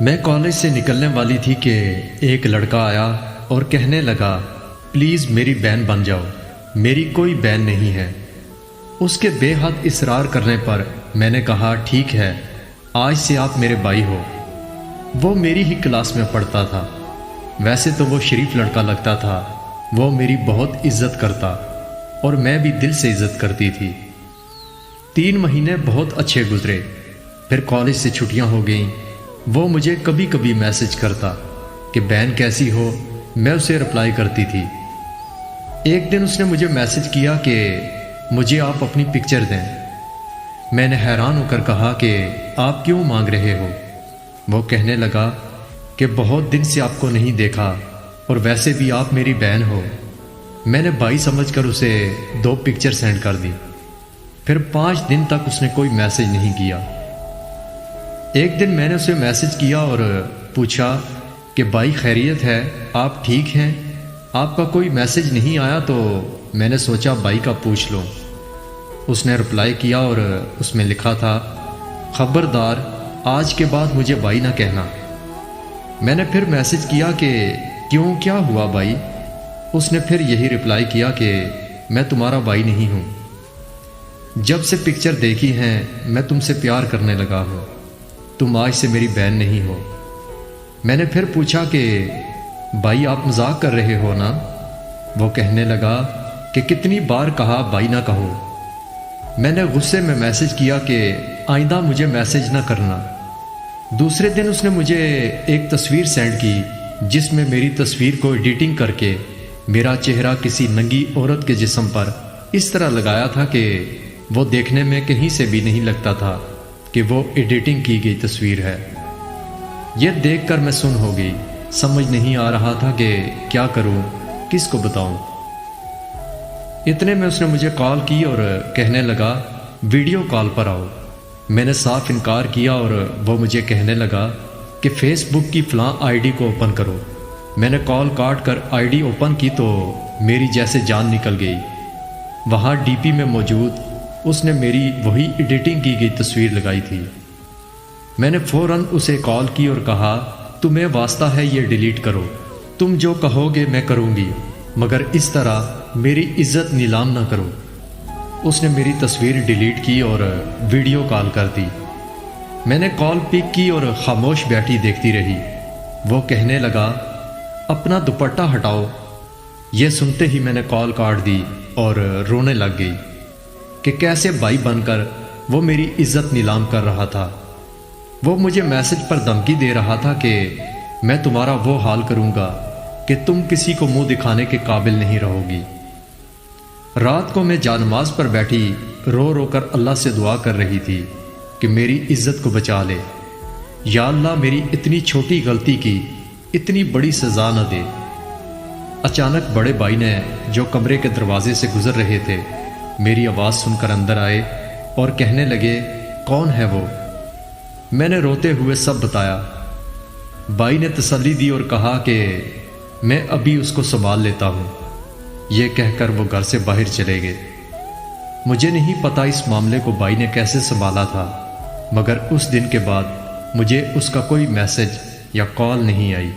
میں کالج سے نکلنے والی تھی کہ ایک لڑکا آیا اور کہنے لگا پلیز میری بہن بن جاؤ، میری کوئی بہن نہیں ہے۔ اس کے بے حد اصرار کرنے پر میں نے کہا ٹھیک ہے، آج سے آپ میرے بھائی ہو۔ وہ میری ہی کلاس میں پڑھتا تھا، ویسے تو وہ شریف لڑکا لگتا تھا، وہ میری بہت عزت کرتا اور میں بھی دل سے عزت کرتی تھی۔ 3 مہینے بہت اچھے گزرے، پھر کالج سے چھٹیاں ہو گئیں۔ وہ مجھے کبھی کبھی میسج کرتا کہ بہن کیسی ہو، میں اسے رپلائی کرتی تھی۔ ایک دن اس نے مجھے میسج کیا کہ مجھے آپ اپنی پکچر دیں۔ میں نے حیران ہو کر کہا کہ آپ کیوں مانگ رہے ہو؟ وہ کہنے لگا کہ بہت دن سے آپ کو نہیں دیکھا اور ویسے بھی آپ میری بہن ہو۔ میں نے بھائی سمجھ کر اسے 2 پکچر سینڈ کر دی۔ پھر 5 دن تک اس نے کوئی میسج نہیں کیا۔ ایک دن میں نے اسے میسج کیا اور پوچھا کہ بھائی خیریت ہے، آپ ٹھیک ہیں؟ آپ کا کوئی میسج نہیں آیا تو میں نے سوچا بھائی کا پوچھ لوں۔ اس نے رپلائی کیا اور اس میں لکھا تھا خبردار آج کے بعد مجھے بھائی نہ کہنا۔ میں نے پھر میسج کیا کہ کیوں، کیا ہوا بھائی؟ اس نے پھر یہی رپلائی کیا کہ میں تمہارا بھائی نہیں ہوں، جب سے پکچر دیکھی ہیں میں تم سے پیار کرنے لگا ہوں، تم آج سے میری بہن نہیں ہو۔ میں نے پھر پوچھا کہ بھائی آپ مذاق کر رہے ہو نا؟ وہ کہنے لگا کہ کتنی بار کہا بھائی نہ کہو۔ میں نے غصے میں میسج کیا کہ آئندہ مجھے میسج نہ کرنا۔ دوسرے دن اس نے مجھے ایک تصویر سینڈ کی جس میں میری تصویر کو ایڈیٹنگ کر کے میرا چہرہ کسی ننگی عورت کے جسم پر اس طرح لگایا تھا کہ وہ دیکھنے میں کہیں سے بھی نہیں لگتا تھا کہ وہ ایڈیٹنگ کی گئی تصویر ہے۔ یہ دیکھ کر میں سن ہو گئی، سمجھ نہیں آ رہا تھا کہ کیا کروں، کس کو بتاؤں۔ اتنے میں اس نے مجھے کال کی اور کہنے لگا ویڈیو کال پر آؤ۔ میں نے صاف انکار کیا اور وہ مجھے کہنے لگا کہ فیس بک کی فلاں آئی ڈی کو اوپن کرو۔ میں نے کال کاٹ کر آئی ڈی اوپن کی تو میری جیسے جان نکل گئی۔ وہاں ڈی پی میں موجود اس نے میری وہی ایڈیٹنگ کی گئی تصویر لگائی تھی۔ میں نے فوراً اسے کال کی اور کہا تمہیں واسطہ ہے یہ ڈیلیٹ کرو، تم جو کہو گے میں کروں گی، مگر اس طرح میری عزت نیلام نہ کرو۔ اس نے میری تصویر ڈیلیٹ کی اور ویڈیو کال کر دی۔ میں نے کال پک کی اور خاموش بیٹھی دیکھتی رہی۔ وہ کہنے لگا اپنا دوپٹہ ہٹاؤ۔ یہ سنتے ہی میں نے کال کاٹ دی اور رونے لگ گئی کہ کیسے بھائی بن کر وہ میری عزت نیلام کر رہا تھا۔ وہ مجھے میسج پر دھمکی دے رہا تھا کہ میں تمہارا وہ حال کروں گا کہ تم کسی کو منہ دکھانے کے قابل نہیں رہو گی۔ رات کو میں جانماز پر بیٹھی رو رو کر اللہ سے دعا کر رہی تھی کہ میری عزت کو بچا لے۔ یا اللہ میری اتنی چھوٹی غلطی کی اتنی بڑی سزا نہ دے۔ اچانک بڑے بھائی نے جو کمرے کے دروازے سے گزر رہے تھے میری آواز سن کر اندر آئے اور کہنے لگے کون ہے وہ؟ میں نے روتے ہوئے سب بتایا۔ بھائی نے تسلی دی اور کہا کہ میں ابھی اس کو سنبھال لیتا ہوں۔ یہ کہہ کر وہ گھر سے باہر چلے گئے۔ مجھے نہیں پتا اس معاملے کو بھائی نے کیسے سنبھالا تھا، مگر اس دن کے بعد مجھے اس کا کوئی میسج یا کال نہیں آئی۔